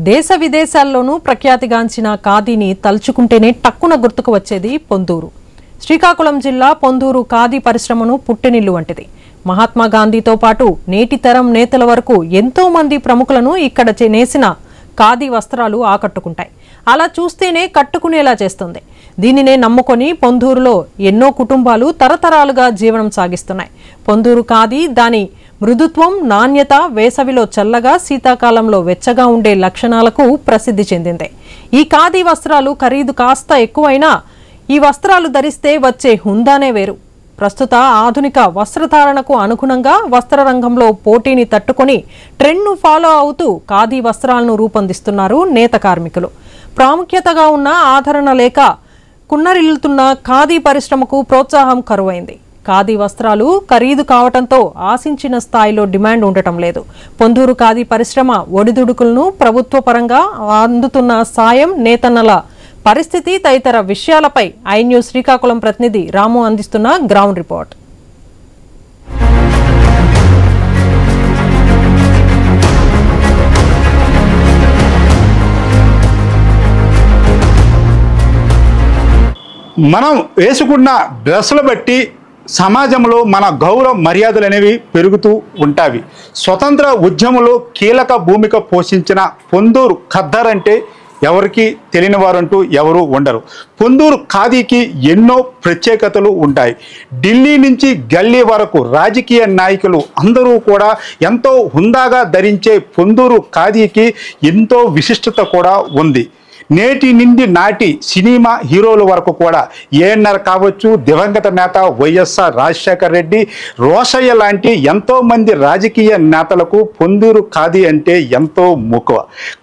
దేశ విదేశాల్లోనూ ప్రఖ్యాతిగాంచిన ఖాదీని తలుచుకుంటేనే టక్కున గుర్తుకు వచ్చేది పొందూరు. శ్రీకాకుళం జిల్లా పొందూరు ఖాదీ పరిశ్రమను పుట్టినిల్లు వంటిది. మహాత్మా గాంధీతో పాటు నేటి తరం నేతల వరకు ఎంతో మంది ప్రముఖులను ఇక్కడ నేసిన ఖాదీ వస్త్రాలు ఆకట్టుకుంటాయి. అలా చూస్తేనే కట్టుకునేలా చేస్తుంది. దీనినే నమ్ముకొని పొందూరులో ఎన్నో కుటుంబాలు తరతరాలుగా జీవనం సాగిస్తున్నాయి. పొందూరు ఖాదీ దాని మృదుత్వం, నాణ్యత, వేసవిలో చల్లగా, శీతాకాలంలో వెచ్చగా ఉండే లక్షణాలకు ప్రసిద్ధి చెందింది. ఈ ఖాదీ వస్త్రాలు ఖరీదు కాస్త ఎక్కువైనా ఈ వస్త్రాలు ధరిస్తే వచ్చే హుందానే వేరు. ప్రస్తుత ఆధునిక వస్త్రధారణకు అనుగుణంగా వస్త్ర రంగంలో పోటీని తట్టుకొని ట్రెండ్ను ఫాలో అవుతూ ఖాదీ వస్త్రాలను రూపొందిస్తున్నారు నేత కార్మికులు. ప్రాముఖ్యతగా ఉన్న ఆదరణ లేక కున్నరిల్లుతున్న ఖాదీ పరిశ్రమకు ప్రోత్సాహం కరువైంది. ఖాదీ వస్త్రాలు ఖరీదు కావడంతో ఆశించిన స్థాయిలో డిమాండ్ ఉండటం లేదు. పొందూరు ఖాదీ పరిశ్రమ ఒడిదుడుకులను, ప్రభుత్వ పరంగా అందుతున్న సాయం, నేతన్నల పరిస్థితి తదితర విషయాలపై ఐ న్యూస్ శ్రీకాకుళం ప్రతినిధి రాము అందిస్తున్న గ్రౌండ్ రిపోర్ట్. మనం వేసుకున్న డ్రెస్సులు బట్టి సమాజంలో మన గౌరవ మర్యాదలు అనేవి పెరుగుతూ ఉంటాయి. స్వతంత్ర ఉద్యమంలో కీలక భూమిక పోషించిన పొందూరు ఖద్దర్ అంటే ఎవరికి తెలియని వారంటూ ఎవరు ఉండరు. పొందూరు ఖాదీకి ఎన్నో ప్రత్యేకతలు ఉంటాయి. ఢిల్లీ నుంచి గల్లీ వరకు రాజకీయ నాయకులు అందరూ కూడా ఎంతో హుందాగా ధరించే పొందూరు ఖాదీకి ఎంతో విశిష్టత కూడా ఉంది. నేటి నుండి నాటి సినిమా హీరోల వరకు కూడా ఏఎన్ఆర్ కావచ్చు, దివంగత నేత వైఎస్ఆర్ రాజశేఖర రెడ్డి, రోషయ్య లాంటి ఎంతోమంది రాజకీయ నేతలకు పొందూరు ఖాదీ అంటే ఎంతో మక్కువ.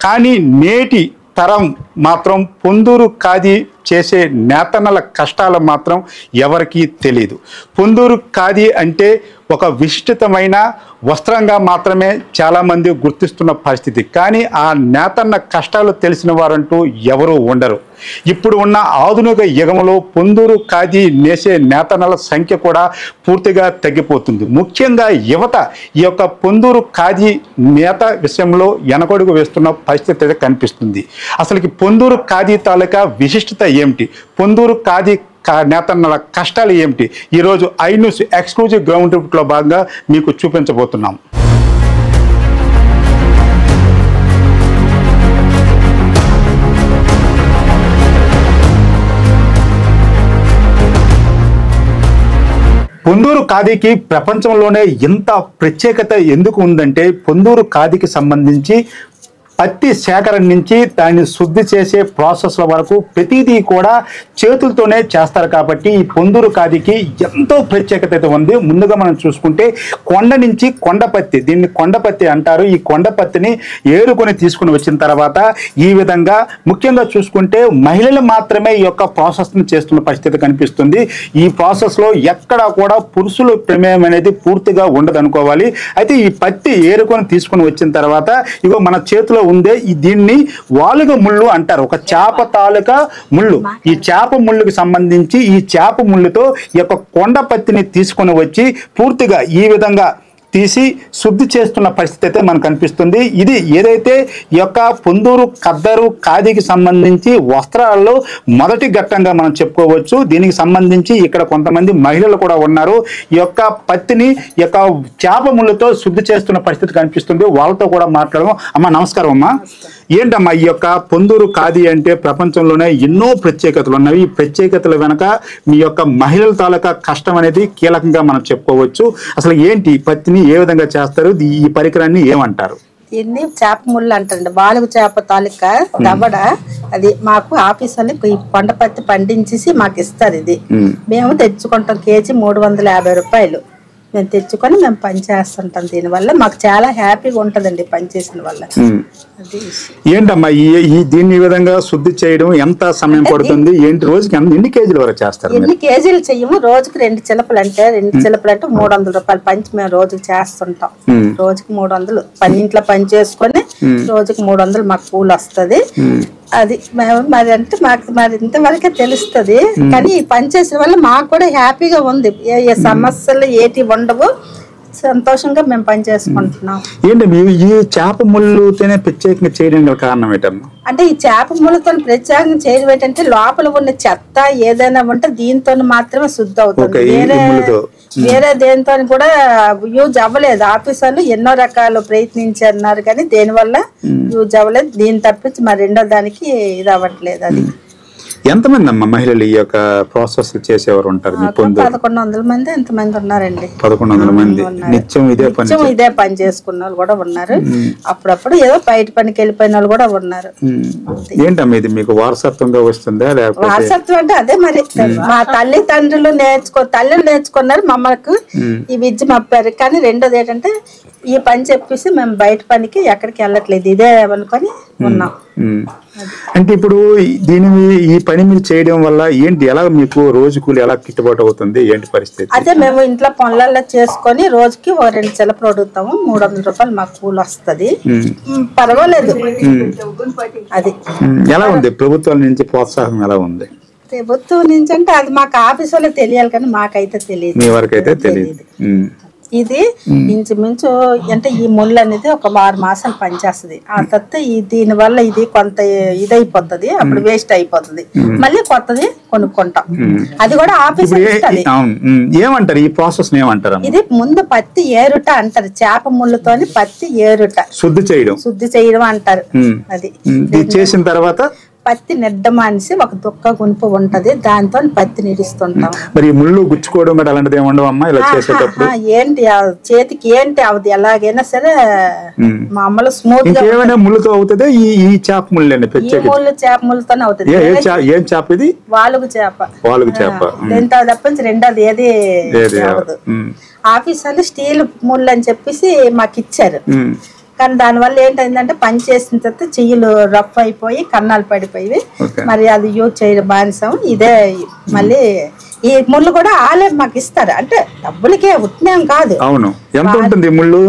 కానీ నేటి తరం మాత్రం పొందూరు ఖాదీ చేసే నేతన్నల కష్టాలు మాత్రం ఎవరికీ తెలియదు. పొందూరు ఖాదీ అంటే ఒక విశిష్టమైన వస్త్రంగా మాత్రమే చాలామంది గుర్తిస్తున్న పరిస్థితి. కానీ ఆ నేతన్న కష్టాలు తెలిసిన వారంటూ ఎవరూ ఉండరు. ఇప్పుడు ఉన్న ఆధునిక యుగంలో పొందూరు ఖాదీ నేసే నేతన్నల సంఖ్య కూడా పూర్తిగా తగ్గిపోతుంది. ముఖ్యంగా యువత ఈ యొక్క పొందూరు ఖాదీ నేత విషయంలో వెనకడుగు వేస్తున్న పరిస్థితి అయితే కనిపిస్తుంది. అసలుకి పొందూరు ఖాదీ తాలూకా విశిష్టత ఏమిటి, పొందూరు ఖాదీ నేతన్నల కష్టాలు ఏమిటి, ఈరోజు ఐ న్యూస్ ఎక్స్క్లూజివ్ గ్రౌండ్ రిపోర్ట్లో భాగంగా మీకు చూపించబోతున్నాం. పొందూరు ఖాదీకి ప్రపంచంలోనే ఇంత ప్రత్యేకత ఎందుకు ఉందంటే, పొందూరు ఖాదీకి సంబంధించి పత్తి సేకరణ నుంచి దాన్ని శుద్ధి చేసే ప్రాసెస్ల వరకు ప్రతిదీ కూడా చేతులతోనే చేస్తారు. కాబట్టి ఈ పొందూరు ఖాదీకి ఎంతో ప్రత్యేకత అయితే ఉంది. ముందుగా మనం చూసుకుంటే కొండ నుంచి కొండపత్తి, దీన్ని కొండపత్తి అంటారు. ఈ కొండపత్తిని ఏరుకొని తీసుకుని వచ్చిన తర్వాత ఈ విధంగా ముఖ్యంగా చూసుకుంటే మహిళలు మాత్రమే ఈ యొక్క ప్రాసెస్ని చేస్తున్న పరిస్థితి కనిపిస్తుంది. ఈ ప్రాసెస్లో ఎక్కడా కూడా పురుషుల ప్రమేయం అనేది పూర్తిగా ఉండదు అనుకోవాలి. అయితే ఈ పత్తి ఏరుకొని తీసుకుని వచ్చిన తర్వాత ఇగో మన చేతిలో ఉందే దీన్ని వాలుగ ముళ్ళు అంటారు. ఒక చేప తాలూకా ముళ్ళు. ఈ చేప ముళ్ళుకి సంబంధించి ఈ చేప ముళ్ళుతో ఈ యొక్క కొండ పత్తిని తీసుకొని వచ్చి పూర్తిగా ఈ విధంగా తీసి శుద్ధి చేస్తున్న పరిస్థితి అయితే మనకు కనిపిస్తుంది. ఇది ఏదైతే ఈ యొక్క పొందూరు ఖద్దరు ఖాదీకి సంబంధించి వస్త్రాల్లో మొదటి ఘట్టంగా మనం చెప్పుకోవచ్చు. దీనికి సంబంధించి ఇక్కడ కొంతమంది మహిళలు కూడా ఉన్నారు. ఈ యొక్క పత్తిని ఈ యొక్క చేప ముళ్ళతో శుద్ధి చేస్తున్న పరిస్థితి కనిపిస్తుంది. వాళ్ళతో కూడా మాట్లాడము. అమ్మ నమస్కారం. అమ్మ ఏంటమ్మా ఈ యొక్క పొందూరు ఖాదీ అంటే ప్రపంచంలోనే ఎన్నో ప్రత్యేకతలు ఉన్నాయి. ఈ ప్రత్యేకతల వెనక మీ యొక్క మహిళల తాలూకా కష్టం అనేది కీలకంగా మనం చెప్పుకోవచ్చు. అసలు ఏంటి పత్తిని ఏ విధంగా చేస్తారు, ఈ పరికరాన్ని ఏమంటారు? దీన్ని చేప ముళ్ళు అంటారండి. వాలుగు చేప తాలూకా దవడ అది మాకు ఆఫీస్ అని కొండపత్తి పండించేసి మాకు ఇస్తారు. ఇది మేము తెచ్చుకుంటాం. కేజీ 350 రూపాయలు మేము తెచ్చుకొని మేము పని చేస్తుంటాం. దీనివల్ల మాకు చాలా హ్యాపీగా ఉంటదండి పని చేసిన వల్ల. ఏంటమ్మా దీన్ని ఈ విధంగా శుద్ధి చేయడం ఎంత సమయం పడుతుంది, ఏంటి, రోజుకి ఎన్ని కేజీల వరకు చేస్తారు? ఎన్ని కేజీలు చెయ్యము. రోజుకి 2 చిలపలు అంటే 300 రూపాయలు పంచి మేము రోజుకి చేస్తుంటాం. రోజుకి 300 ఇంట్లో పని చేసుకొని రోజుకి 300 మాకు కూలి వస్తుంది. అది మరి అంటే మాకు మరి ఇంతవరకే తెలుస్తుంది. కానీ ఈ పని చేసిన వల్ల మాకు కూడా హ్యాపీగా ఉంది. ఏ సమస్యలు ఏటి ఉండవు. సంతోషంగా మేము పని చేసుకుంటున్నాం. ఏంటి ఈ చేప ముళ్ళుతోనే ప్రత్యేకంగా చేయడం గల కారణం ఏంటమ్మా? అంటే ఈ చేప ముళ్ళతో ప్రత్యేకంగా చేయడం ఏంటంటే లోపల ఉన్న చెత్త ఏదైనా ఉంటే దీంతో మాత్రమే శుద్ధి అవుతుంది. వేరే దేనితో కూడా యూజ్ అవ్వలేదు. ఆఫీసర్లు ఎన్నో రకాలు ప్రయత్నించారు కానీ దేనివల్ల యూజ్ అవ్వలేదు. దీన్ని తప్పించి మరి రెండో దానికి ఇది అవ్వట్లేదు. అది ఎంతమంది అమ్మా మహిళలు ఈ యొక్క ప్రాసెస్ చేసేవారు ఉంటారు? 1100 మంది ఎంతమంది ఉన్నారండి. 1100 మంది నిత్యం ఇదే పని చేసుకున్న వాళ్ళు కూడా ఉన్నారు. అప్పుడప్పుడు ఏదో బయట పనికి వెళ్ళిపోయిన వాళ్ళు కూడా ఉన్నారు. ఏంటమ్మా ఇది మీకు వారసత్వంగా వస్తుందా? లేకపోతే వారసత్వం అంటే అదే మరి మా తల్లిదండ్రులు తల్లులు నేర్చుకున్నారు, మమ్మల్ని ఈ విద్య మప్పారు. కానీ రెండోది ఏంటంటే ఈ పని చెప్పేసి మేము బయట పనికి ఎక్కడికి వెళ్ళట్లేదు, ఇదే అనుకొని ఉన్నాం. అంటే ఇప్పుడు ఈ పని మీరు చేయడం వల్ల ఏంటి, ఎలా మీకు రోజు కూలి ఎలా గిట్టుబాటు అవుతుంది, ఏంటి పరిస్థితి? అదే మేము ఇంట్లో పనులలో చేసుకొని రోజుకి 2 చిలపలు అడుగుతాము. 300 రూపాయలు మాకు కూలి వస్తుంది. పర్వాలేదు. అది ఎలా ఉంది ప్రభుత్వాల నుంచి ప్రోత్సాహం ఎలా ఉంది? ప్రభుత్వం నుంచి అంటే అది మాకు ఆఫీసులో తెలియాలి కానీ మాకైతే తెలియదు. మీ వరకు అయితే తెలియదు. ఇది ఇంచుమించు అంటే ఈ ముళ్ళు అనేది ఒక 6 మాసాలు పనిచేస్తుంది. ఆ తర్వాత దీని వల్ల ఇది కొంత ఇదైపోతుంది, అప్పుడు వేస్ట్ అయిపోతుంది. మళ్ళీ కొత్తది కొనుక్కుంటాం. అది కూడా ఆఫీస్ ఏమంటారు ఈ ప్రాసెస్ ఏమంటారు? ఇది ముందు పత్తి ఏరుట అంటారు. చేప ముళ్ళతోని పత్తి ఏరుట శుద్ధి చేయడం అంటారు. అది చేసిన తర్వాత పత్తి నిడ్డమానిసి ఒక దుక్క గుంపు ఉంటది, దాంతో పత్తి నిడుస్తుంటాం. మరి ముళ్ళు గుచ్చుకోవడం కూడా అలాంటిది ఏముండవమ్మా ఇలా చేసేటప్పుడు? ఏంటి చేతికి ఏంటి అవది ఎలాగైనా సరే మామూలు స్మూత్ గా ముళ్ళతో అవుతుంది. ఈ చేప ముళ్ళు అండి ముళ్ళు చేప ముళ్ళతోనే అవుతుంది. ఏం చేప ఇది? వాలుగు చేప. దీంతో తప్పించి రెండోది ఏది అవ్వదు. ఆఫీసర్లు స్టీల్ ముళ్ళు అని చెప్పేసి మాకు ఇచ్చారు. కానీ దానివల్ల ఏంటంటే పని చేసిన తర్వాత చెయ్యిలు రఫ్ అయిపోయి కన్నాలు పడిపోయి మరి అది యూజ్ చేయడం బానిసాం. ఇదే మళ్ళీ ఈ ముళ్ళు కూడా ఆలే మాకు ఇస్తారు. అంటే డబ్బులకే ఉట్టినేం కాదు. అవును. ఎంత ఉంటుంది ముళ్ళు?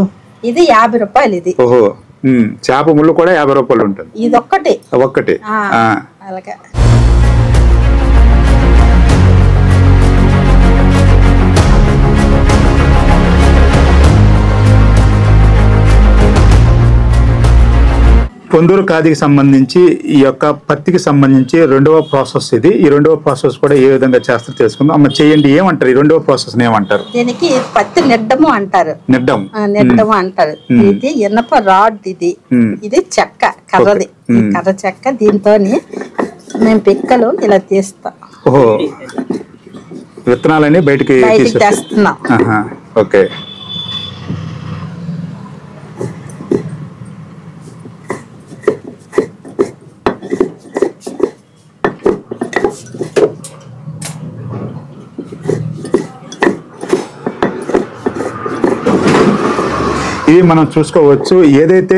ఇది 50 రూపాయలు. ఇది చేప ముళ్ళు కూడా 50 రూపాయలు ఉంటుంది. ఇది ఒక్కటి అలాగే. పొందూరు ఖాదీకి సంబంధించి ఈ యొక్క పత్తికి సంబంధించి రెండవ ప్రాసెస్ ఇది. ఈ రెండవ ప్రాసెస్ కూడా ఏ విధంగా చేస్తారో తెలుసుకుందాం. అమ్మ చేయండి, ఏమంటారు ఈ రెండవ ప్రాసెస్ ఏమంటారు? దీనికి పత్తి నిడ్డము అంటారు. నిడ్డము అంటారు. ఇది ఇనప రాడ్. ఇది చెక్క కర్రది, కర్ర చెక్క. దీంతో మేము పిక్కలు ఇలా తీస్తాం. ఓహో, విత్తనాలని బయటికి తెస్తున్నాం. ఓకే. ఇది మనం చూసుకోవచ్చు. ఏదైతే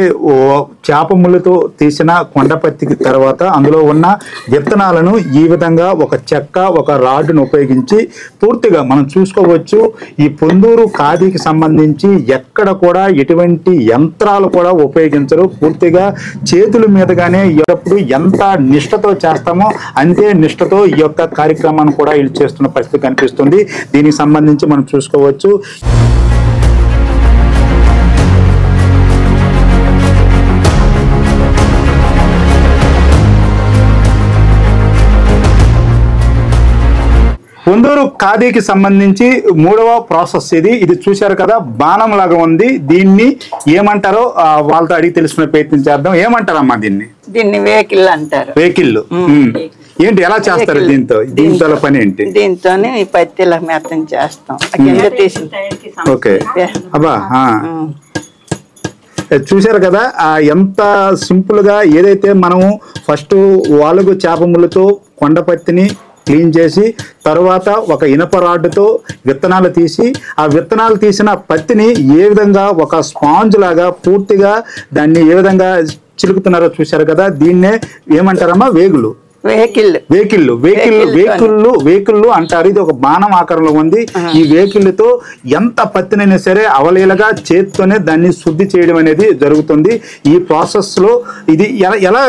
చేప ముళ్ళతో తీసిన కొండపత్తికి తర్వాత అందులో ఉన్న విత్తనాలను ఈ విధంగా ఒక చెక్క ఒక రాడ్ను ఉపయోగించి పూర్తిగా మనం చూసుకోవచ్చు. ఈ పొందూరు ఖాదీకి సంబంధించి ఎక్కడ కూడా ఎటువంటి యంత్రాలు కూడా ఉపయోగించరు. పూర్తిగా చేతుల మీదుగానే ఎప్పుడు ఎంత నిష్ఠతో చేస్తామో అంతే నిష్ఠతో ఈ యొక్క కార్యక్రమాన్ని కూడా వీళ్ళు చేస్తున్న పరిస్థితి కనిపిస్తుంది. దీనికి సంబంధించి మనం చూసుకోవచ్చు. పొందూరు ఖాదీకి సంబంధించి 3వ ప్రాసెస్ ఇది చూశారు కదా, బాణం లాగా ఉంది. దీన్ని ఏమంటారో వాళ్ళతో అడిగి తెలుసుకునే ప్రయత్నం చేద్దాం. ఏమంటారమ్మా దీన్ని వేకిళ్ళు అంటారు. వేకిళ్ళు ఏంటి, ఎలా చేస్తారు? దీంతో పని ఏంటి? దీంతో పత్తిల మెత్తం చేస్తాం. ఓకే. అబ్బా, చూశారు కదా ఎంత సింపుల్ గా. ఏదైతే మనము ఫస్ట్ వాలుగు చేప ముళ్ళతో కొండపత్తిని క్లీన్ చేసి తర్వాత ఒక ఇనప రాడ్డుతో విత్తనాలు తీసి ఆ విత్తనాలు తీసిన పత్తిని ఏ విధంగా ఒక స్పాంజ్ లాగా పూర్తిగా దాన్ని ఏ విధంగా చిలుకుతున్నారో చూశారు కదా. దీన్నే ఏమంటారమ్మా? వేకిళ్ళు అంటారు. ఇది ఒక బాణం ఆకారంలో ఉంది. ఈ వేకిళ్ళతో ఎంత పత్తినైనా సరే అవలీలగా చేతితోనే దాన్ని శుద్ధి చేయడం అనేది జరుగుతుంది. ఈ ప్రాసెస్ లో ఇది ఎలా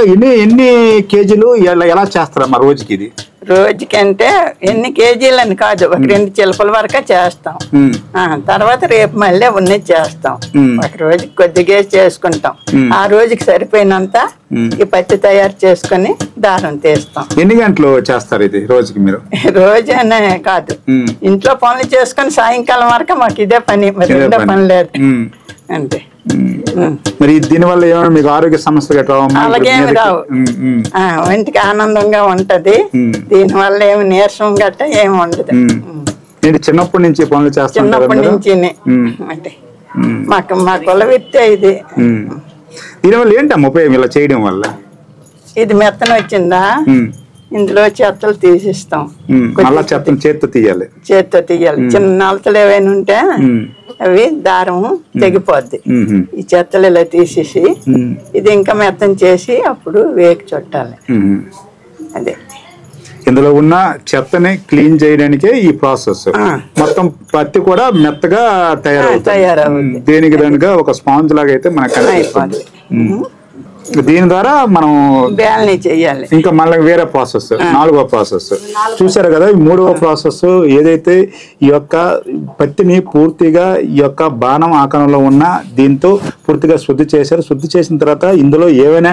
ఎన్ని కేజీలు ఎలా చేస్తారమ్మా రోజుకి? ఇది రోజుకంటే ఎన్ని కేజీలని కాదు, ఒక 2 చిలుకల వరకే చేస్తాం. తర్వాత రేపు మళ్ళీ ఉన్నది చేస్తాం. ఒక రోజుకి కొద్దిగా చేసుకుంటాం. ఆ రోజుకి సరిపోయినంత ఈ పత్తి తయారు చేసుకుని దారం తీస్తాం. ఎన్ని గంటలు చేస్తారు ఇది రోజుకి మీరు? రోజనే కాదు, ఇంట్లో పనులు చేసుకుని సాయంకాలం వరకు మాకు ఇదే పని, మరి రెండో పని లేదు అంతే. మరి దీనివల్ల ఏమైనా మీకు ఆరోగ్య సమస్యలు అలాగేమి రావు. ఒంటికి ఆనందంగా ఉంటది. దీనివల్ల ఏమి నీరసం గట్ట ఏమి ఉండదు. నేను చిన్నప్పటి నుంచి పనులు చేస్తాను. చిన్నప్పటి నుంచి అంటే మా కుల విత్తే ఇది. దీనివల్ల ఏంటమ్మా ఉపయోగం ఇలా చేయడం వల్ల? ఇది మెత్తన వచ్చిందా, ఇందులో చెత్తలు తీసిస్తాం. చెత్తను చేత్తో తీయాలి. చిన్న నలతలు ఏవైనా ఉంటే అవి దారం తెగిపోద్ది. ఈ చెత్తలు ఇలా తీసేసి ఇది ఇంకా మెత్తం చేసి అప్పుడు వేకి చుట్టాలి. అదే ఇందులో ఉన్న చెత్తని క్లీన్ చేయడానికే ఈ ప్రాసెస్. మొత్తం పత్తి కూడా మెత్తగా తయారవుతుంది. దేనికి దానిగా ఒక స్పాంజ్ లాగా అయితే మనకు కనిపిస్తుంది. దీని ద్వారా మనం బ్యాలనీ చేయాలి. ఇంకా మళ్ళీ వేరే ప్రాసెస్, 4వ ప్రాసెస్ చూసారు కదా. ఈ 3వ ప్రాసెస్ ఏదైతే ఈ యొక్క పత్తిని పూర్తిగా ఈ యొక్క బాణం ఆకారంలో ఉన్న దీంతో పూర్తిగా శుద్ధి చేశారు. శుద్ధి చేసిన తర్వాత ఇందులో ఏవైనా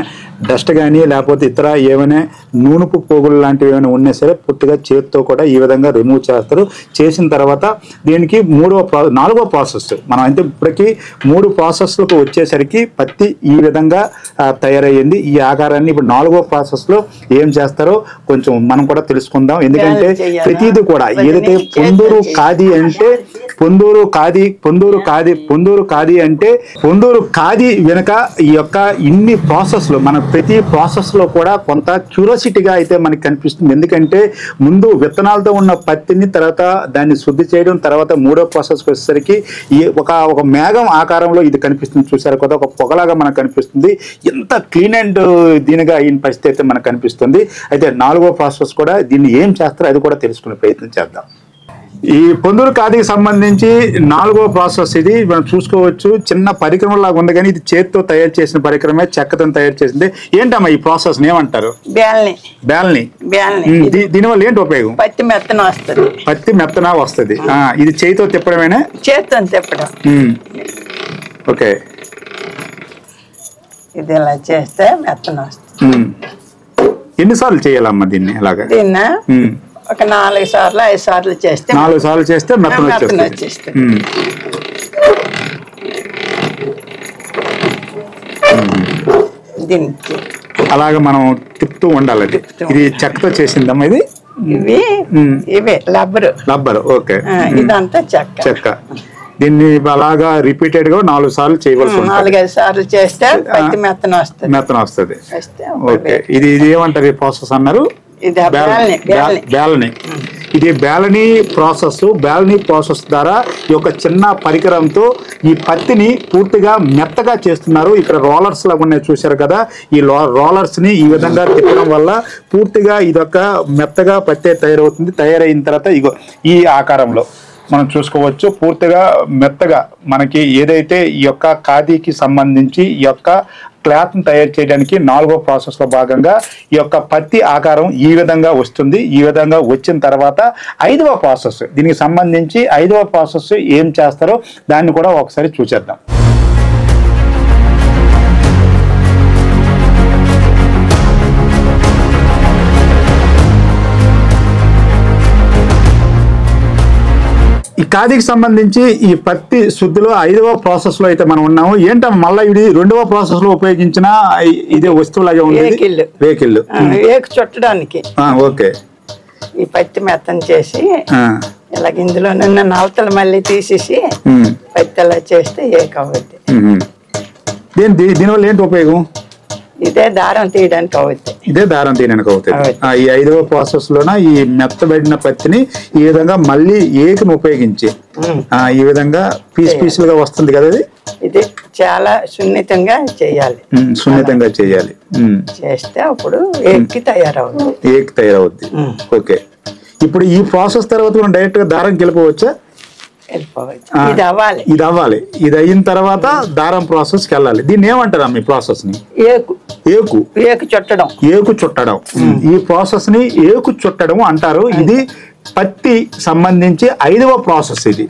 డస్ట్ కానీ లేకపోతే ఇతర ఏమైనా నూనెపు పోగులు లాంటివి ఏమైనా ఉన్నా సరే పూర్తిగా చేతితో కూడా ఈ విధంగా రిమూవ్ చేస్తారు. చేసిన తర్వాత దీనికి 4వ ప్రాసెస్ మనం అంటే ఇప్పటికీ 3 ప్రాసెస్లకు వచ్చేసరికి పత్తి ఈ విధంగా తయారయ్యింది. ఈ ఆకారాన్ని ఇప్పుడు 4వ ప్రాసెస్ లో ఏం చేస్తారో కొంచెం మనం కూడా తెలుసుకుందాం. ఎందుకంటే ప్రతిదీ కూడా ఏదైతే పొందూరు ఖాదీ అంటే పొందూరు ఖాదీ వెనుక ఈ యొక్క ఇన్ని ప్రాసెస్లు మన ప్రతి ప్రాసెస్ లో కూడా కొంత క్యూరియాసిటీగా అయితే మనకి కనిపిస్తుంది. ఎందుకంటే ముందు విత్తనాలతో ఉన్న పత్తిని తర్వాత దాన్ని శుద్ధి చేయడం, తర్వాత 3వ ప్రాసెస్కి వచ్చేసరికి ఒక మేఘం ఆకారంలో ఇది కనిపిస్తుంది. చూసారు కదా, ఒక పొగలాగా మనకు కనిపిస్తుంది. ఎంత క్లీన్ అండ్ దీనిగా అయిన పరిస్థితి అయితే మనకు కనిపిస్తుంది. అయితే 4వ ప్రాసెస్ కూడా దీన్ని ఏం చేస్తారో అది కూడా తెలుసుకునే ప్రయత్నం చేద్దాం. ఈ పొందూరు ఖాదీకి సంబంధించి 4వ ప్రాసెస్ ఇది మనం చూసుకోవచ్చు. చిన్న పరికరం లాగా ఉంది కానీ ఇది చేతితో తయారు చేసిన పరికరమే, చెక్కతో తయారు చేసింది. ఏంటమ్మా ఈ ప్రాసెస్ ఏమంటారు? బ్యాల్ని. దీనివల్ల ఏంటి ఉపయోగం? పత్తి మెత్తన వస్తుంది. ఇది చేతితో తిప్పడమేనా? చేతితో తిప్పడం. ఓకే, ఇది ఇలా చేస్తే మెత్తన వస్తుంది. ఎన్నిసార్లు చేయాలమ్మా దీన్ని? అలాగా ఒక 4 సార్లు 5 సార్లు చేస్తే 4 సార్లు చేస్తే మెత్తన వచ్చేస్తుంది. దీనికి అలాగా మనం తిప్పుతూ ఉండాలి. ఇది చెక్కతో చేసిందమ్మా ఇది? ఇవే రబ్బరు. ఓకే, ఇదంతా చెక్క. దీన్ని అలాగా రిపీటెడ్ గా 4 సార్లు చేయవలసి ఉంటుంది. 4-5 సార్లు చేస్తే పత్తి మెత్తన వస్తుంది. ఓకే, ఇది ఏమంటారు ఈ ప్రాసెస్ అన్నారు? బ్యాలని. ఇది బ్యాలనీ ప్రాసెస్ ద్వారా ఈ యొక్క చిన్న పరికరంతో ఈ పత్తిని పూర్తిగా మెత్తగా చేస్తున్నారు. ఇక్కడ రోలర్స్ లాగా ఉన్నాయి చూశారు కదా, ఈ రోలర్స్ ని ఈ విధంగా తిప్పడం వల్ల పూర్తిగా ఇదొక మెత్తగా పత్తి తయారవుతుంది. తయారైన తర్వాత ఇగో ఈ ఆకారంలో మనం చూసుకోవచ్చు. పూర్తిగా మెత్తగా మనకి ఏదైతే ఈ యొక్క ఖాదీకి సంబంధించి ఈ యొక్క క్లాత్ ను తయారు చేయడానికి 4వ ప్రాసెస్ లో భాగంగా ఈ యొక్క పత్తి ఆకారం ఈ విధంగా వస్తుంది. ఈ విధంగా వచ్చిన తర్వాత 5వ ప్రాసెస్, దీనికి సంబంధించి 5వ ప్రాసెస్ ఏం చేస్తారో దాన్ని కూడా ఒకసారి చూసేద్దాం. ఈ ఖాదీకి సంబంధించి ఈ పత్తి శుద్ధిలో 5వ ప్రాసెస్ లో అయితే మనం ఉన్నాము. ఏంటంటే మళ్ళీ ఇది 2వ ప్రాసెస్ లో ఉపయోగించిన ఇదే వస్తువులాగా ఉంది. వేకిళ్ళు చుట్టడానికి. ఓకే, ఈ పత్తి మెత్తం చేసి ఇలాగ ఇందులో నలతలు మళ్ళీ తీసేసి పత్తి అలా చేస్తే ఏకవుద్ది. దీనివల్ల ఏంటి ఉపయోగం? ఇదే దారం తీయడానికి అవుతుంది. ఈ 5వ ప్రాసెస్ లోన ఈ మెత్తబడిన పత్తిని ఈ విధంగా మళ్ళీ ఏకను ఉపయోగించి ఈ విధంగా పీసులుగా వస్తుంది కదా. ఇది చాలా సున్నితంగా చేయాలి. చేస్తే అప్పుడు ఏకి తయారవుద్ది. ఓకే, ఇప్పుడు ఈ ప్రాసెస్ తర్వాత మనం డైరెక్ట్ గా దారం గెలిపవచ్చా? వెళ్ళిపోవచ్చు. ఇది అవ్వాలి. ఇది అయిన తర్వాత దారం ప్రాసెస్కి వెళ్ళాలి. దీన్ని ఏమంటారా మీ ప్రాసెస్ ని? ఏకు చుట్టడం. ఈ ప్రాసెస్ ని ఏకు చుట్టడం అంటారు. ఇది పత్తి సంబంధించి 5వ ప్రాసెస్. ఇది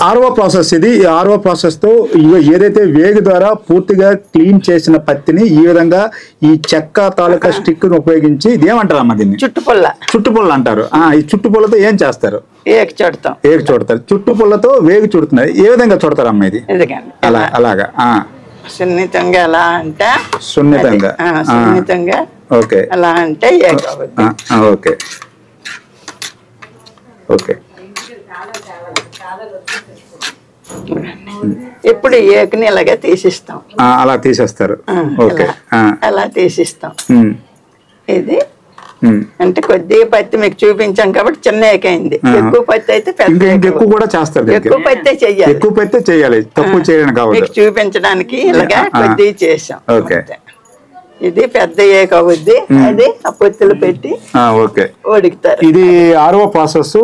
ఆరవ ప్రాసెస్. ఇది 6వ ప్రాసెస్ తో ఏదైతే వేగు ద్వారా పూర్తిగా క్లీన్ చేసిన పత్తిని ఈ విధంగా ఈ చెక్క తాలూకా స్టిక్ ను ఉపయోగించి ఇది ఏమంటారు అమ్మ? దీన్ని చుట్టుపుల్ల అంటారు. ఈ చుట్టుపుల్లతో ఏం చేస్తారు? ఏకు చుడతారు. చుట్టుపుల్లతో వేగు చుడుతున్నారు. ఏ విధంగా చుడతారు అమ్మ ఇది? అలాగా సున్నితంగా. ఎలా అంటే సున్నితంగా. ఓకే. ఎలా అంటే ఓకే. ఓకే. ఇప్పుడు ఏకుని ఇలాగే తీసిస్తాం. అలా తీసేస్తారు. ఓకే. అలా తీసిస్తాం. ఇది అంటే కొద్దిగా పత్తి మీకు చూపించాం కాబట్టి చిన్న ఏకైంది. ఎక్కువ పత్తి అయితే ఎక్కువ కూడా చేస్తారు. ఎక్కువ పత్తి చేయాలి. తక్కువ చేయడం కావాలి. చూపించడానికి ఇలాగా కొద్దిగా చేసాం. ఓకే. ఇది పెద్ద ఏక అవుద్ది. అది ఆ పొత్తులు పెట్టి ఉడుకుతారు. ఇది 6వ ప్రాసెస్.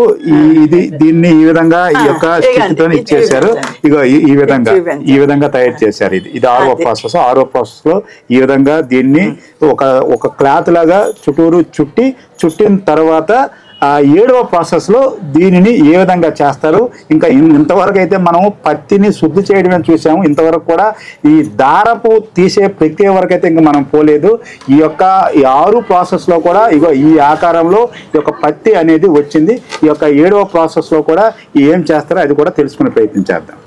ఇది దీన్ని ఈ విధంగా ఈ యొక్క స్థితితో ఇచ్చేసారు. ఇగో ఈ విధంగా తయారు చేశారు. ఇది 6వ ప్రాసెస్. 6వ ప్రాసెస్ లో ఈ విధంగా దీన్ని ఒక క్లాత్ లాగా చుట్టూరు చుట్టిన తర్వాత 7వ ప్రాసెస్ లో దీనిని ఏ విధంగా చేస్తారు. ఇంకా ఇంతవరకు అయితే మనం పత్తిని శుద్ధి చేయడమే చూసాము. ఇంతవరకు కూడా ఈ దారపు తీసే ప్రక్రియ వరకు అయితే ఇంకా మనం పోలేదు. ఈ 6 ప్రాసెస్ లో కూడా ఇగో ఈ ఆకారంలో ఈ యొక్క పత్తి అనేది వచ్చింది. ఈ 7వ ప్రాసెస్ లో కూడా ఏం చేస్తారో అది కూడా తెలుసుకునే ప్రయత్నం చేద్దాం.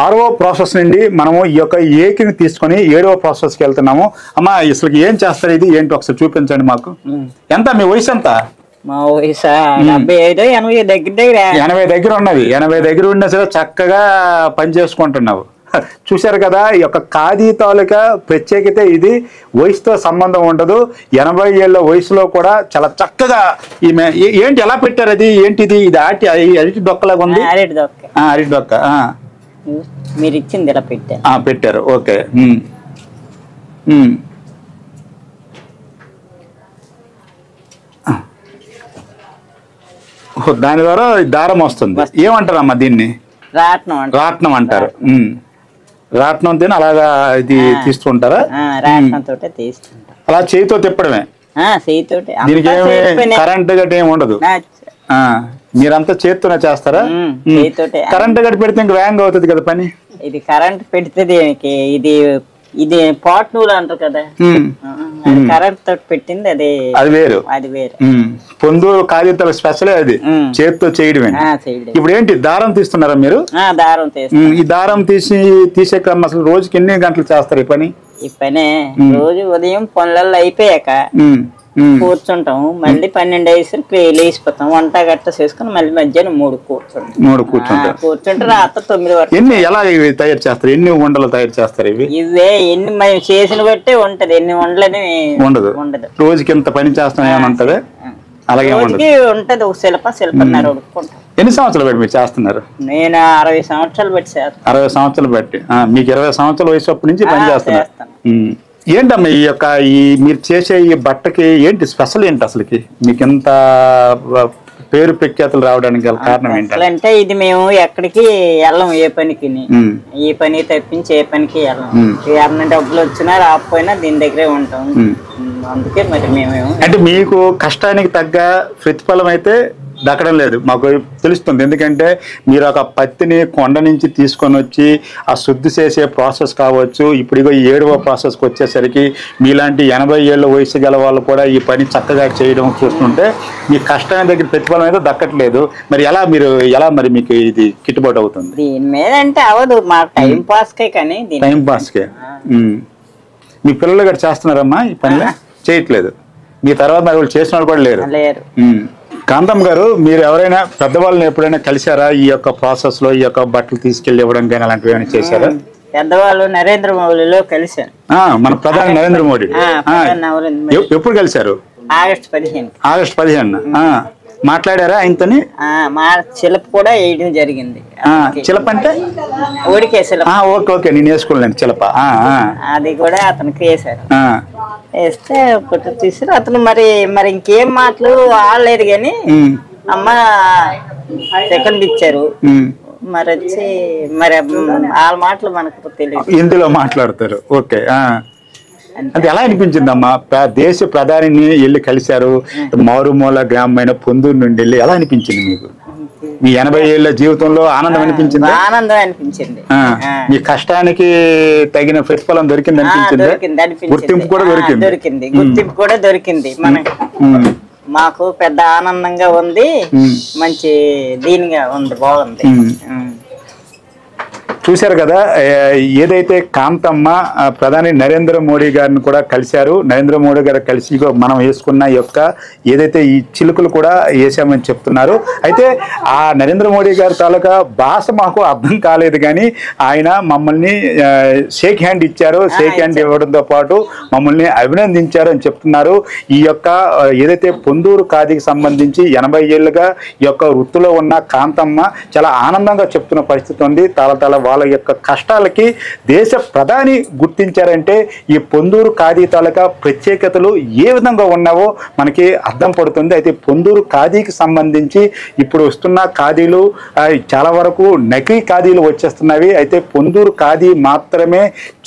ఆరవ ప్రాసెస్ నుండి మనము ఈ యొక్క ఏకిని తీసుకొని 7వ ప్రాసెస్కి వెళ్తున్నాము. అమ్మ అసలు ఏం చేస్తారు? ఇది ఏంటి ఒకసారి చూపించండి మాకు. ఎంత మీ వయసు? ఎంత మా వయసు 75 దగ్గర ఉన్నది. 80 దగ్గర ఉన్నా సరే చక్కగా పని చేసుకుంటున్నావు. చూశారు కదా, ఈ యొక్క ఖాదీ తాలూకా ప్రత్యేకత ఇది. వయసుతో సంబంధం ఉండదు. 80 ఏళ్ళ వయసులో కూడా చాలా చక్కగా ఈమె ఏంటి ఎలా పెట్టారు? అది ఏంటిది? ఇది అరటి డొక్కలాగా ఉంది. అరటి డొక్క మీరు ఇచ్చింది ఇలా పెట్టారు. ఓకే. దాని ద్వారా దారం వస్తుంది. ఏమంటారమ్మా దీన్ని? రాట్నం అంటారు. రాట్నం తిని అలాగా ఇది తీస్తుంటారా? అలా చేతితో తిప్పడమే. దీనికి ఏమి కరెంట్ గట్టి ఏమి ఉండదు. మీరంతా చేత్తోనే చేస్తారా? కరెంట్ గట్టి పెడితే ఇంకా వేగంగా అవుతుంది కదా పని. ఇది కరెంట్ పెడితే ఇది పాట్ నూలు అంటారు కదా, కరెంట్ తోటి పెట్టింది. అది వేరు. పొందూరు కాగితాల స్పెషల్ అది చేతితో చేయడమే. ఇప్పుడు ఏంటి దారం తీస్తున్నారా మీరు? దారం ఈ దారం తీసే క్రమం అసలు రోజుకి ఎన్ని గంటలు చేస్తారు ఈ పని? ఈ పని రోజు ఉదయం పనులలో అయిపోయాక కూర్చుంటాం. మళ్ళీ 12 అయ్యేసరికి లేచిపోతాం. వంట గట్ట చేసుకుని మళ్ళీ మధ్యాహ్నం 3 కూర్చుంటే రాత్రి 9 వరకు. ఎన్ని ఎలా తయారు చేస్తారు? ఎన్ని ఉండలు తయారు చేస్తారు? ఇవే ఎన్ని మనం చేసిన బట్టే ఉంటది. ఎన్ని వండలని ఉండదు. రోజుకి ఎంత పని చేస్తాం ఉంటది. అలాగే ఉంటది. ఒక శిల్పన్నర ఉడుకుంటాం. ఎన్ని సంవత్సరాలు బట్టి మీరు చేస్తున్నారు? నేను 60 సంవత్సరాలు బట్టి చేస్తాను. 60 సంవత్సరాలు బట్టి. మీకు 20 సంవత్సరాల వయసు అప్పటి నుంచి పని చేస్తున్నారు. ఏంటమ్మా ఈ యొక్క మీరు చేసే ఈ బట్టకి ఏంటి స్పెషల్? ఏంటి అసలుకి మీకు ఎంత పేరు ప్రఖ్యాతులు రావడానికి గల కారణం ఏంటి? అంటే ఇది మేము ఎక్కడికి వెళ్ళం. ఏ పనికి ఈ పని తప్పించి ఏ పనికి వెళ్ళం. ఏమన్నా డబ్బులు వచ్చినా రాకపోయినా దీని దగ్గరే ఉంటాం. అందుకే మరి మేము అంటే మీకు కష్టానికి తగ్గ ప్రతిఫలం అయితే దక్కడం లేదు మాకు తెలుస్తుంది. ఎందుకంటే మీరు ఒక పత్తిని కొండ నుంచి తీసుకొని వచ్చి ఆ శుద్ధి చేసే ప్రాసెస్ కావచ్చు. ఇప్పుడు ఈ 7వ ప్రాసెస్కి వచ్చేసరికి మీలాంటి 80 ఏళ్ళ వయసు గల వాళ్ళు కూడా ఈ పని చక్కగా చేయడం చూస్తుంటే మీ కష్టానికి దగ్గర ప్రతిఫలం అయితే దక్కట్లేదు. మరి ఎలా మరి మీకు ఇది కిట్టుబాటు అవుతుంది? దీని మీద అంటే అవదు. మా టైం పాస్కే. కానీ టైం పాస్కే. మీ పిల్లలు కూడా చేస్తున్నారమ్మా ఈ పనిలో? చేయట్లేదు. మీ తర్వాత మరి వాళ్ళు చేసిన వాళ్ళు కూడా లేరు. కాంతమ్మ గారు, మీరు ఎవరైనా పెద్దవాళ్ళని ఎప్పుడైనా కలిసారా? ఈ యొక్క ప్రాసెస్ లో ఈ యొక్క బట్టలు తీసుకెళ్లి ఇవ్వడం కానీ అలాంటివి ఏమైనా చేశారా? పెద్దవాళ్ళు నరేంద్ర మోడీలో కలిశాను. మన ప్రధాని నరేంద్ర మోడీ ఎప్పుడు కలిశారు? ఆగస్టు 15. ఆగస్టు 15. మాట్లాడారా ఆయనతోని? మా చిలప కూడా వేయడం జరిగింది. చిలప అంటే ఓడికే చిలప. ఓకే ఓకే, నేను వేసుకోలేండి చిలప. అది కూడా అతనికి వేసారు. వేస్తే ఫోటో తీసారు. అతను మరి ఇంకేం మాటలు ఆడలేదు కానీ అమ్మ సెకండ్ ఇచ్చారు. మరి వచ్చి మరి వాళ్ళ మాటలు మనకు తెలియదు, హిందీలో మాట్లాడతారు. ఓకే, అది ఎలా అనిపించిందమ్మా? దేశ ప్రధానిని వెళ్ళి కలిశారు, మారుమూల గ్రామమైన పొందూరు నుండి వెళ్ళి. ఎలా అనిపించింది మీకు? మీ 80 ఏళ్ల జీవితంలో ఆనందం అనిపించింది? ఆనందం అనిపించింది. మీ కష్టానికి తగిన ప్రతిఫలం దొరికింది అనిపించింది? గుర్తింపు కూడా దొరికింది. గుర్తింపు కూడా దొరికింది మనకు. మాకు పెద్ద ఆనందంగా ఉంది, మంచి దీనిగా ఉంది, బాగుంది. చూశారు కదా, ఏదైతే కాంతమ్మ ప్రధాని నరేంద్ర మోడీ గారిని కూడా కలిశారు. నరేంద్ర మోడీ గారు కలిసి మనం వేసుకున్న యొక్క ఏదైతే ఈ చిలుకలు కూడా వేసామని చెప్తున్నారు. అయితే ఆ నరేంద్ర మోడీ గారి తాలూకా భాష మాకు అర్థం కాలేదు కానీ ఆయన మమ్మల్ని షేక్ హ్యాండ్ ఇచ్చారు. షేక్ హ్యాండ్ ఇవ్వడంతో పాటు మమ్మల్ని అభినందించారు అని చెప్తున్నారు. ఈ యొక్క ఏదైతే పొందూరు ఖాదీకి సంబంధించి 80 ఏళ్ళుగా ఈ యొక్క వృత్తిలో ఉన్న కాంతమ్మ చాలా ఆనందంగా చెప్తున్న పరిస్థితి ఉంది. తల వాళ్ళ యొక్క కష్టాలకి దేశ ప్రధాని గుర్తించారంటే ఈ పొందూరు ఖాదీ తాలూకా ప్రత్యేకతలు ఏ విధంగా ఉన్నావో మనకి అర్థం పడుతుంది. అయితే పొందూరు ఖాదీకి సంబంధించి ఇప్పుడు వస్తున్న ఖాదీలు చాలా వరకు నకిలీ ఖాదీలు వచ్చేస్తున్నవి. అయితే పొందూరు ఖాదీ మాత్రమే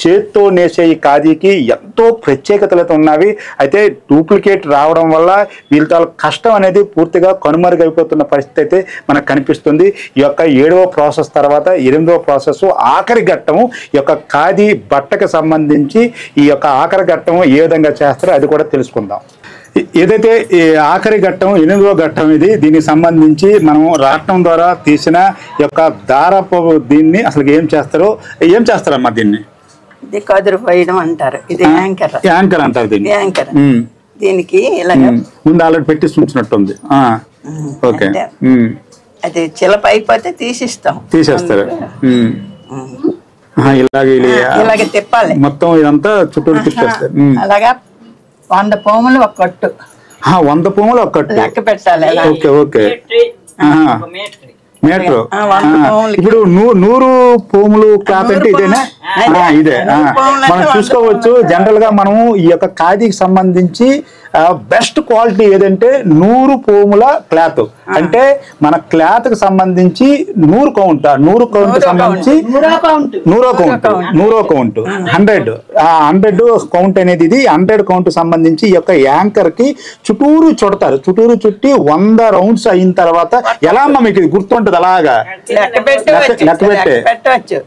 చేత్తో నేసే ఈ ఖాదీకి ఎంతో ప్రత్యేకతలు ఉన్నవి. అయితే డూప్లికేట్ రావడం వల్ల వీళ్ళ తాలూకా కష్టం అనేది పూర్తిగా కనుమరుగైపోతున్న పరిస్థితి అయితే మనకు కనిపిస్తుంది. ఈ యొక్క 7వ ప్రాసెస్ తర్వాత 8వ ప్రాసెస్ ఆఖరి ఘట్టము ఈ యొక్క ఖాదీ బట్టకు సంబంధించి ఈ యొక్క ఆఖరి ఘట్టము ఏ విధంగా చేస్తారో అది కూడా తెలుసుకుందాం. ఏదైతే ఈ ఆఖరి ఘట్టం 8వ ఘట్టం ఇది, దీనికి సంబంధించి మనం రాట్నం ద్వారా తీసిన యొక్క దారపు దీన్ని అసలు ఏం చేస్తారమ్మా? దీన్ని ఇది కదురు పోయడం అంటారు. ఇది యాంకర్ అంటారు దీన్ని. యాంకర్ దీనికి ముందు ఆల్రెడీ పెట్టి ఉంచినట్టుంది. ఓకే, అది చిలప అయిపోతే తీసేస్తారు. ఇలాగే తిప్పాలి మొత్తం ఇదంతా చుట్టూరు తిప్పేస్తారు. అలాగా 100 పోములు ఒక కట్టు. 100 పోములు ఒక కట్టు లెక్క పెట్టాలి. Okay okay, metre. ఇప్పుడు 100 పోములు క్లాత్ అంటే ఇదేనా? ఇదే మనం చూసుకోవచ్చు. జనరల్ గా మనము ఈ యొక్క ఖాదీకి సంబంధించి బెస్ట్ క్వాలిటీ ఏదంటే 100 పోముల క్లాత్. అంటే మన క్లాత్ కి సంబంధించి 100 కౌంట్ సంబంధించి 100 కౌంట్ 100 కౌంట్ అనేది ఇది. 100 కౌంట్ సంబంధించి ఈ యొక్క యాంకర్ కి చుట్టూరు చుట్టి 100 రౌండ్స్ అయిన తర్వాత ఎలా అమ్మా మీకు ఇది గుర్తుంటది? అలాగా లెక్క పెట్టవచ్చు.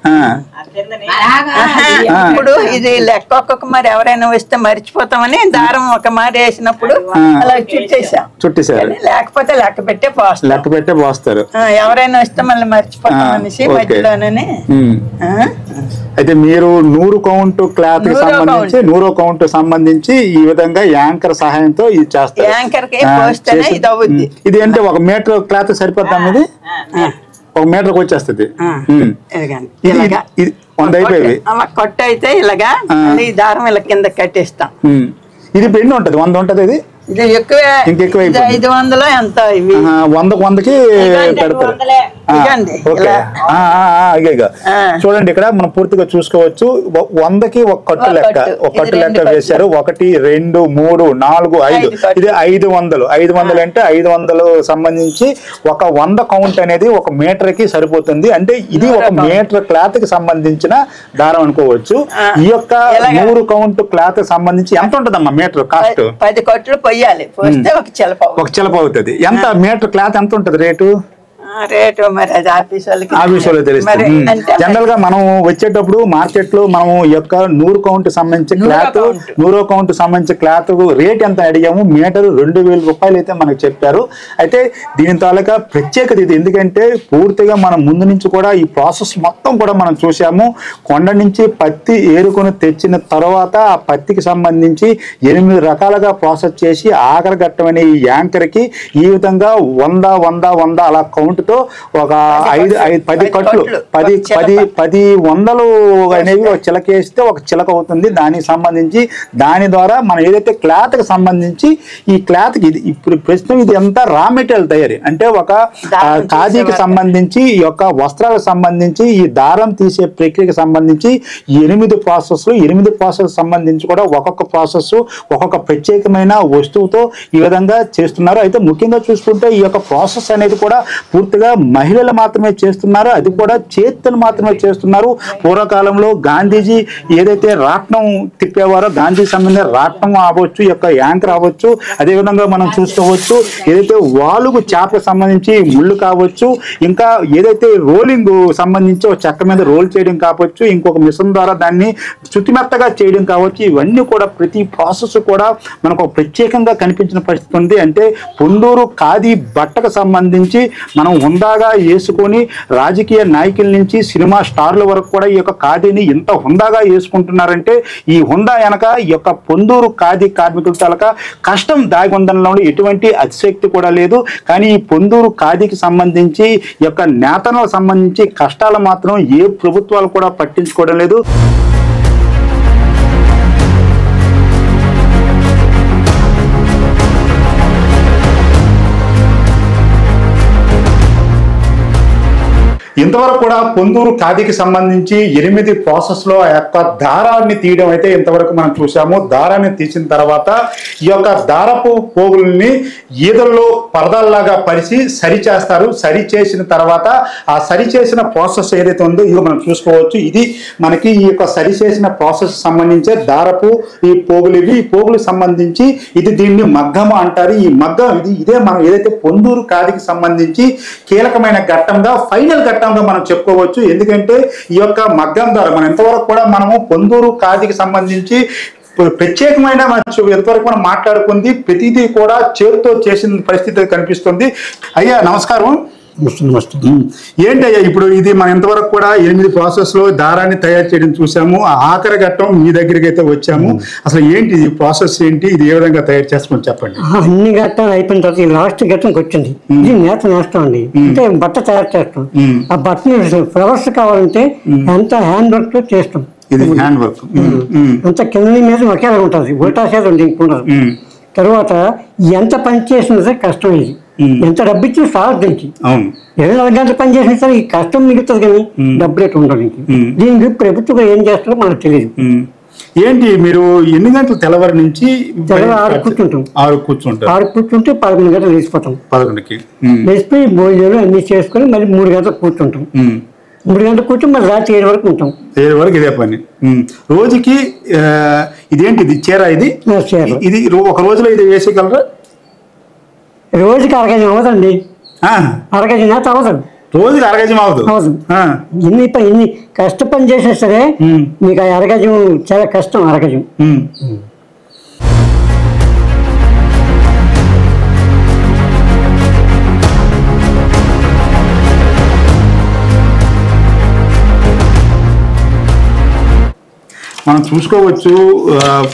ఇప్పుడు ఇది లెక్క ఒక్కొక్క మరి ఎవరైనా వస్తే మర్చిపోతామని దారం ఒక మారి వేసినప్పుడు అలా చుట్టేసారు. లేకపోతే లెక్క పెట్టే పోస్తారు. ఎవరైనా వస్తే మళ్ళీ మర్చిపోతామనేసి మధ్యలోనే. అయితే మీరు 100 కౌంట్ క్లాత్ కి సంబంధించి 100 కౌంట్ సంబంధించి ఈ విధంగా యాంకర్ సహాయంతో ఇది చేస్తారు. యాంకర్ కి పోస్తేనే ఇది అవుద్ది. ఇది అంటే 1 మీటర్ క్లాత్ సరిపోద్దాం? ఇది 1 మీటర్కి వచ్చేస్తుంది. ఇది 100 అయిపోయింది. అలా కొట్టు అయితే ఇలాగా ఈ దారం ఇలా కింద కట్టేస్తాం. ఇది పెండి ఉంటది, 100 ఉంటది. ఇది ఇది ఎక్కువే, ఇంకెక్కువ 500 ఎంత ఇవి 100కి పెడతారు. చూడండి ఇక్కడ మనం పూర్తిగా చూసుకోవచ్చు. 100కి ఒక కట్టు లెక్క వేశారు. 1 2 3 4 5 ఇది 500. 500 అంటే 500 సంబంధించి ఒక 100 కౌంట్ అనేది 1 మీటర్ కి సరిపోతుంది. అంటే ఇది 1 మీటర్ క్లాత్ కి సంబంధించిన దారం అనుకోవచ్చు. ఈ యొక్క 100 కౌంట్ క్లాత్ సంబంధించి ఎంత ఉంటదమ్మా మీటర్ కాస్ట్? 10 కట్లు పొయ్యాలి. పోస్తే ఒక చిలప అవుతుంది. ఎంత మీటర్ క్లాత్ ఎంత ఉంటది రేటు? మరి అది ఆఫీస్ వాళ్ళకి తెలుస్తుంది. జనరల్ గా మనం వచ్చేటప్పుడు మార్కెట్ లో మనం ఈ యొక్క 100 కౌంట్ సంబంధించి క్లాత్ రేట్ ఎంత అడిగాము? మీటర్ 2000 రూపాయలు అయితే మనకు చెప్పారు. అయితే దీని తాలూకా ప్రత్యేకత ఇది. ఎందుకంటే పూర్తిగా మనం ముందు నుంచి కూడా ఈ ప్రాసెస్ మొత్తం కూడా మనం చూసాము. కొండ నుంచి పత్తి ఏరుకొని తెచ్చిన తర్వాత ఆ పత్తికి సంబంధించి 8 రకాలుగా ప్రాసెస్ చేసి ఆఖరి ఘట్టమైన ఈ యాంకర్ కి ఈ విధంగా 100 అలా కౌంట్ కట్టుతో ఒక 10 కట్లు 10 వందలు అనేవి ఒక చిలకేస్తే ఒక చిలక అవుతుంది. దానికి సంబంధించి దాని ద్వారా మనం ఏదైతే క్లాత్కి సంబంధించి ఈ క్లాత్కి ఇది ఇప్పుడు ప్రస్తుతం ఇది ఎంత రా మెటీరియల్ తయారీ అంటే ఒక ఖాదీకి సంబంధించి ఈ యొక్క వస్త్రాలకు సంబంధించి ఈ దారం తీసే ప్రక్రియకి సంబంధించి 8 ప్రాసెస్ సంబంధించి కూడా ఒక్కొక్క ప్రాసెస్ ఒక్కొక్క ప్రత్యేకమైన వస్తువుతో ఈ విధంగా చేస్తున్నారు. అయితే ముఖ్యంగా చూసుకుంటే ఈ యొక్క ప్రాసెస్ అనేది కూడా పూర్తిగా మహిళలు మాత్రమే చేస్తున్నారు. అది కూడా చేతులు మాత్రమే చేస్తున్నారు. పూర్వకాలంలో గాంధీజీ ఏదైతే రాట్నం తిప్పేవారో గాంధీ సంబంధించిన రాట్నం అవ్వచ్చు, ఈ యొక్క యాంకర్ అవ్వచ్చు, అదేవిధంగా మనం చూసుకోవచ్చు ఏదైతే వాలుగు చేపకు సంబంధించి ముళ్ళు కావచ్చు, ఇంకా ఏదైతే రోలింగ్ సంబంధించి ఒక చెక్క మీద రోల్ చేయడం కావచ్చు, ఇంకొక మిషన్ ద్వారా దాన్ని చుతిమెత్తగా చేయడం కావచ్చు, ఇవన్నీ కూడా ప్రతి ప్రాసెస్ కూడా మనకు ప్రత్యేకంగా కనిపించిన పరిస్థితి ఉంది. అంటే పొందూరు ఖాదీ బట్టకు సంబంధించి మనం హుందాగా వేసుకొని రాజకీయ నాయకుల నుంచి సినిమా స్టార్ల వరకు కూడా ఈ యొక్క ఖాదీని ఇంత హుందాగా వేసుకుంటున్నారంటే ఈ హుందా వెనక ఈ యొక్క పొందూరు ఖాదీ కార్మికుల తాలూక కష్టం దాగి ఉందనలో ఎటువంటి అతిశక్తి కూడా లేదు. కానీ ఈ పొందూరు ఖాదీకి సంబంధించి ఈ యొక్క నేతలకు సంబంధించి కష్టాలు మాత్రం ఏ ప్రభుత్వాలు కూడా పట్టించుకోవడం లేదు. ఇంతవరకు కూడా పొందూరు ఖాదీకి సంబంధించి 8 ప్రాసెస్లో ఆ యొక్క దారాన్ని తీయడం అయితే ఇంతవరకు మనం చూసాము. దారాన్ని తీసిన తర్వాత ఈ యొక్క దారపు పోగుల్ని ఈదల్లో పరదాల్లాగా పరిచి సరి చేస్తారు. సరి చేసిన తర్వాత ఆ సరి చేసిన ప్రాసెస్ ఏదైతే ఉందో ఇది మనం చూసుకోవచ్చు. ఇది మనకి ఈ యొక్క సరి చేసిన ప్రాసెస్ సంబంధించే దారపు ఈ పోగులు ఇవి. ఈ పోగులకు సంబంధించి ఇది దీన్ని మగ్గము అంటారు. ఈ మగ్గం ఇదే మనం ఏదైతే పొందూరు ఖాదీకి సంబంధించి కీలకమైన ఘట్టంగా ఫైనల్ ఘట్టం మనం చెప్పుకోవచ్చు. ఎందుకంటే ఈ యొక్క మగ్గం ద్వారా మనం ఎంతవరకు కూడా మనము పొందూరు ఖాదీకి సంబంధించి ప్రత్యేకమైన ఎంతవరకు మనం మాట్లాడుకుంది ప్రతిదీ కూడా చేతితో చేసిన పరిస్థితి కనిపిస్తుంది. అయ్యా నమస్కారం. ఏంటయ్యా ఇప్పుడు ఇది మనం ఇంతవరకు కూడా 8 ప్రాసెస్లో దారాన్ని తయారు చేయడం చూసాము. ఆఖరి ఘట్టం మీ దగ్గరికి అయితే వచ్చాము. అసలు ఏంటి ఈ ప్రాసెస్ ఏంటి, ఇది ఏ విధంగా తయారు చేస్తామని చెప్పండి. అన్ని ఘట్టాలు అయిపోయిన తర్వాత లాస్ట్ ఘట్టంకి వచ్చింది. ఇది నేత నేస్తాం అండి, అంటే బట్ట తయారు చేస్తాం. ఆ బట్టని ఫ్లవర్స్ కావాలంటే ఎంత హ్యాండ్ వర్క్ తో చేస్తాం. ఇది హ్యాండ్ వర్క్ అంత కింద మీద ఒకేలా ఉంటుంది, ఉల్టా చేత ఉండదు. తర్వాత ఎంత పని చేసినా సరే కష్టం. ఇది ఎంత డబ్బు ఇచ్చి సార్ దీనికి 24 గంటలు పని చేసిన సరే ఈ కష్టం మిగులుతుంది కానీ డబ్బు రేటు ఉండదు. దీనికి ప్రభుత్వం ఏం చేస్తారో మనకు తెలియదు. ఏంటి మీరు ఎన్ని గంటలు తెల్లవారి నుంచి 6 కూర్చుంటాం. 6 కూర్చుంటే 11 గంటలు లేచిపోతాం. 11కి లేచిపోయి భోజనాలు అన్ని చేసుకుని మళ్ళీ 3 గంటలు కూర్చుంటాం. 3 గంటలు కూర్చొని మళ్ళీ రాత్రి 7 వరకు ఉంటాం. 7 వరకు ఇదే పని. రోజుకి ఇదేంటి ఇది చీర, ఇది ఒక రోజులో ఇది వేసేయగలరా? రోజుకి 1 గజం అవుతుంది. 1 గజం నేత అవుతుంది. రోజుకి 1 గజం అవుతుంది. ఇన్ని కష్ట పని చేసినా సరే మీకు 1 గజం చాలా కష్టం. 1 గజం మనం చూసుకోవచ్చు.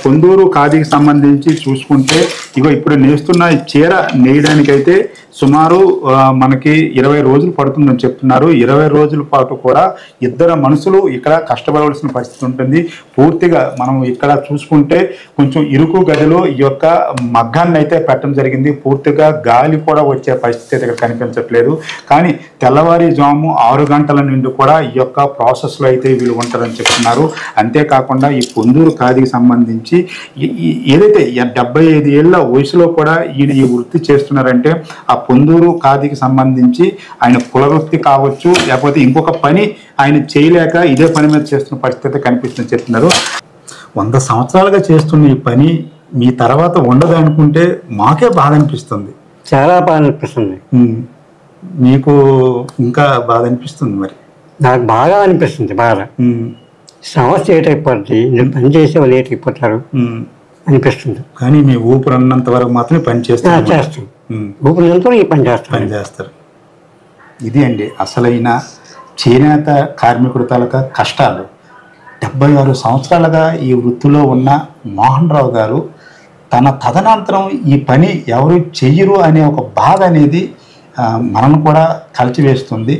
పొందూరు ఖాదీకి సంబంధించి చూసుకుంటే ఇగో ఇప్పుడు నేస్తున్న చీర నేయడానికైతే సుమారు మనకి 20 రోజులు పడుతుందని చెప్తున్నారు. 20 రోజుల పాటు కూడా 2 మనుషులు ఇక్కడ కష్టపడవలసిన పరిస్థితి ఉంటుంది. పూర్తిగా మనం ఇక్కడ చూసుకుంటే కొంచెం ఇరుకు గదిలో ఈ యొక్క మగ్గాన్ని అయితే పెట్టడం జరిగింది. పూర్తిగా గాలి కూడా వచ్చే పరిస్థితి అయితే ఇక్కడ కనిపించట్లేదు. కానీ తెల్లవారుజాము 6 గంటల నుండి కూడా ఈ యొక్క ప్రాసెస్లో అయితే వీళ్ళు ఉంటారని చెప్తున్నారు. అంతేకాకుండా ఈ పొందూరు ఖాదీకి సంబంధించి ఏదైతే 75 ఏళ్ళ వయసులో కూడా ఈయన ఈ వృత్తి చేస్తున్నారంటే ఆ పొందూరు ఖాదీకి సంబంధించి ఆయన కులవృత్తి కావచ్చు, లేకపోతే ఇంకొక పని ఆయన చేయలేక ఇదే పని మీద చేస్తున్న పరిస్థితి కనిపిస్తుందని చెప్తున్నారు. 100 సంవత్సరాలుగా చేస్తున్న ఈ పని మీ తర్వాత ఉండదు అనుకుంటే మాకే బాధ అనిపిస్తుంది. చాలా బాధ అనిపిస్తుంది. మీకు ఇంకా బాధ అనిపిస్తుంది? మరి నాకు బాగా అనిపిస్తుంది. బాగా సమస్య లేట్ అయిపోద్ది, పని చేసే వాళ్ళు లేట్ అయిపోతారు అనిపిస్తుంది. కానీ మీ ఊపిరి అన్నంత వరకు మాత్రమే పని చేస్తాం. ఊపిరి ఈ పని చేస్తారు. ఇది అండి అసలైన చేనేత కార్మికుడి తాలూకా కష్టాలు. 76 సంవత్సరాలుగా ఈ వృత్తిలో ఉన్న మోహన్ రావు గారు తన తదనంతరం ఈ పని ఎవరు చెయ్యరు అనే ఒక బాధ అనేది మనల్ని కూడా కలిచివేస్తుంది.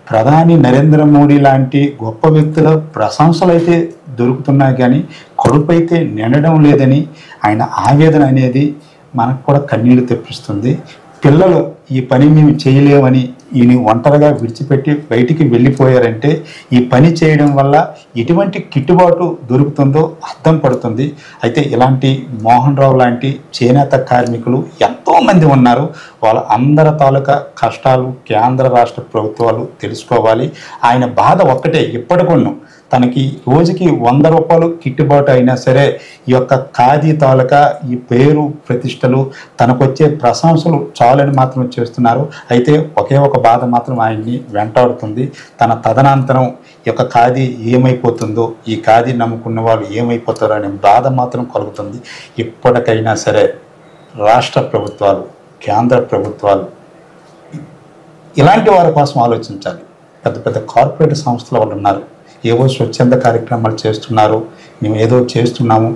ప్రధాని నరేంద్ర మోడీ లాంటి గొప్ప వ్యక్తుల ప్రశంసలు అయితే దొరుకుతున్నాయి, కానీ కడుపు అయితే నిండడం లేదని ఆయన ఆవేదన అనేది మనకు కూడా కన్నీళ్లు తెప్పిస్తుంది. పిల్లలు ఈ పని మేము చేయలేమని ఈయన ఒంటరిగా విడిచిపెట్టి బయటికి వెళ్ళిపోయారంటే ఈ పని చేయడం వల్ల ఎటువంటి గిట్టుబాటు దొరుకుతుందో అర్థం పడుతుంది. అయితే ఇలాంటి మోహన్ రావు లాంటి చేనేత కార్మికులు ఎంతోమంది ఉన్నారు. వాళ్ళ అందరి తాలూకా కష్టాలు కేంద్ర రాష్ట్ర ప్రభుత్వాలు తెలుసుకోవాలి. ఆయన బాధ ఒక్కటే, ఇప్పటికొన్ను తనకి రోజుకి 100 రూపాయలు గిట్టుబాటు అయినా సరే ఈ యొక్క ఖాదీ తాలూకా ఈ పేరు ప్రతిష్టలు తనకొచ్చే ప్రశంసలు చాలని మాత్రం చేస్తున్నారు. అయితే ఒకే ఒక బాధ మాత్రం ఆయన్ని వెంటాడుతుంది. తన తదనంతరం ఈ యొక్క ఖాదీ ఏమైపోతుందో, ఈ ఖాదీ నమ్ముకున్న వాళ్ళు ఏమైపోతారో అనే బాధ మాత్రం కలుగుతుంది. ఇప్పటికైనా సరే రాష్ట్ర ప్రభుత్వాలు కేంద్ర ప్రభుత్వాలు ఇలాంటి వారి కోసం ఆలోచించాలి. పెద్ద పెద్ద కార్పొరేట్ సంస్థల వాళ్ళు ఉన్నారు, ఏవో స్వచ్ఛంద కార్యక్రమాలు చేస్తున్నారు, మేము ఏదో చేస్తున్నాము,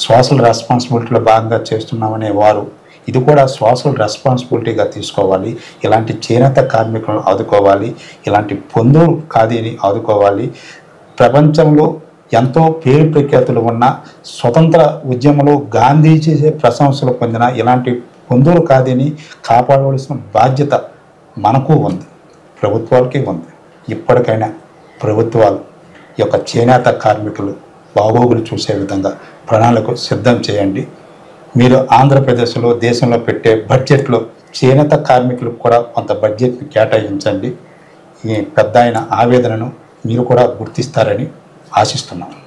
సోషల్ రెస్పాన్సిబిలిటీలో భాగంగా చేస్తున్నామనే వారు ఇది కూడా సోషల్ రెస్పాన్సిబిలిటీగా తీసుకోవాలి. ఇలాంటి చేనేత కార్మికులను ఆదుకోవాలి, ఇలాంటి పొందూరు ఖాదీని ఆదుకోవాలి. ప్రపంచంలో ఎంతో పేరు ప్రఖ్యాతులు ఉన్న స్వతంత్ర ఉద్యమంలో గాంధీ చేసే ప్రశంసలు పొందిన ఇలాంటి పొందూరు ఖాదీని కాపాడవలసిన బాధ్యత మనకు ఉంది, ప్రభుత్వాలకి ఉంది. ఇప్పటికైనా ప్రభుత్వాలు ఈ యొక్క చేనేత కార్మికులు బాగోగులు చూసే విధంగా ప్రణాళిక సిద్ధం చేయండి. మీరు ఆంధ్రప్రదేశ్లో దేశంలో పెట్టే బడ్జెట్లో చేనేత కార్మికులకు కూడా కొంత బడ్జెట్ని కేటాయించండి. ఈ పెద్ద ఆయన ఆవేదనను మీరు కూడా గుర్తిస్తారని ఆశిస్తున్నాను.